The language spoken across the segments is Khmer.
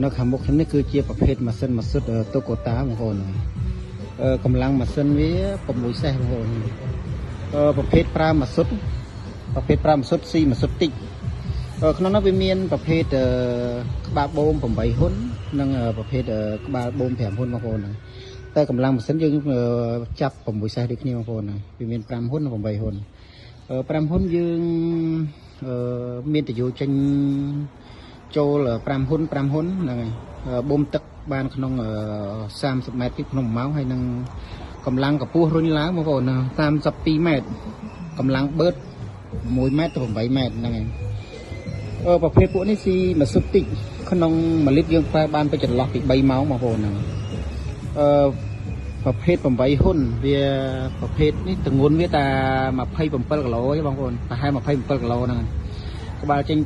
នៅខាងមុខនេះគឺជាប្រភេទម៉ាស៊ីនម៉ាស៊ុតតូកូតាបងប្អូនកម្លាំងម៉ាស៊ីនវា6សេសបងប្អូនប្រភេទប្រើម៉ាស៊ុតស៊ីម៉ាស៊ុតតិចក្នុងនោះវាមានប្រភេទក្បាលបូម8ហ៊ុននិងប្រភេទក្បាលបូម5ហ៊ុនបងប្អូនតែកម្លាំងម៉ាស៊ីនយើងចាប់6សេសដូចគ្នាបងប្អូនវាមាន5ហ៊ុននិង8ហ៊ុន5ហ៊ុនយើងមានតយោចេញចូល5ហ៊ុនហ្នឹងហើយបូមទឹកបានក្នុង30ម៉ែត្រក្នុង1ម៉ោងហើយនឹងកម្លាំងកម្ពស់រុញឡើងបងប្អូន32ម៉ែត្រកម្លាំងបឺត1ម៉ែត្រទៅ8ម៉ែត្រហ្នឹងហើយប្រភេទពួកនេះស៊ីម៉ាស៊ុតតិចក្នុង1លីត្រយើងប្រើបានទៅចន្លោះពី3ម៉ោងបងប្អូនហ្នឹងប្រភេទ8ហ៊ុនវាប្រភេទនេះទម្ងន់វាតែ27គីឡូទេបងប្អូនប្រហែល27គីឡូហ្នឹងក្បាលចេញ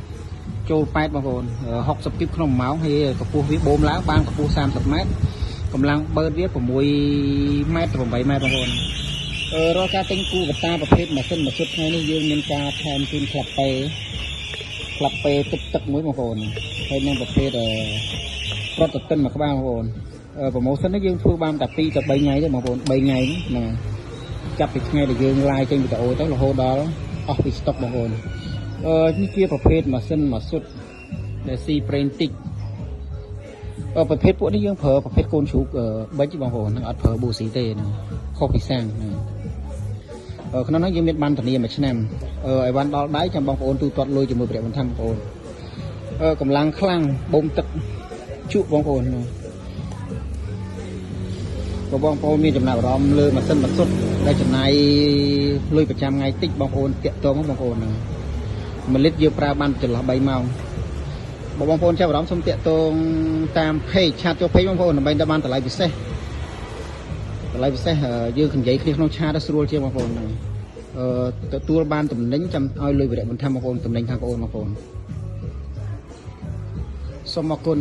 8ចូល8បងប្អូន60គីបក្នុង1ម៉ោងហើយកម្ពស់វាបូមឡើងបានកម្ពស់30ម៉ែត្រកម្លាំងបឺតវា6ម៉ែត្រទៅ8ម៉ែត្របងប្អូនរាល់ការទិញគូកតាប្រភេទម៉ាស៊ីនម៉ាស៊ុតថ្ងៃនេះយើងមានការថែមជូនក្លាប់ពេទឹកមួយបងប្អូនហើយនឹងប្រភេទប្រតិទិនមួយក្បាលបងប្អូនប្រូម៉ូសិននេះយើងធ្វើបានតែ2ទៅ3ថ្ងៃទេបងប្អូន3ថ្ងៃហ្នឹងចាប់ពីថ្ងៃដែលយើងឡាយចេញវីដេអូទៅរហូតដល់អស់ពីស្តុកបងប្អូននេះជាប្រភេទម៉ាស៊ីនម៉ាស៊ុតដែលស៊ីប្រេងតិចប្រភេទពួកនេះយើងប្រើប្រភេទកូនជ្រូកបិចបងប្អូនហ្នឹងអត់ប្រើប៊ូស៊ីទេហ្នឹងខុសពីសាំងក្នុងនោះយើងមានបានធានាមួយឆ្នាំឲ្យបានដល់ដៃចាំបងប្អូនទូទាត់លុយជាមួយព្រះបន្ថែមបងប្អូនកម្លាំងខ្លាំងបូមទឹកជក់បងប្អូនបងប្អូនមានចំណាប់អារម្មណ៍លើម៉ាស៊ីនម៉ាស៊ុតដែលចំណាយលុយប្រចាំថ្ងៃតិចបងប្អូនតាក់ទងបងប្អូនហ្នឹង1លីត្រយើងប្រើបានចន្លោះ3ម៉ោងបងប្អូនចាប់អារម្មណ៍សូមតាក់ទងតាមเพจឆាតចូលเพจបងប្អូនដើម្បីដល់បានតម្លៃពិសេសយើងនិយាយគ្នាក្នុងឆាតស្រួលជាងបងប្អូនហ្នឹងទទួលបានតំណែងចាំឲ្យលុយវិរៈបន្ថែមបងប្អូនតំណែងខាងបងប្អូនសូមអរគុណ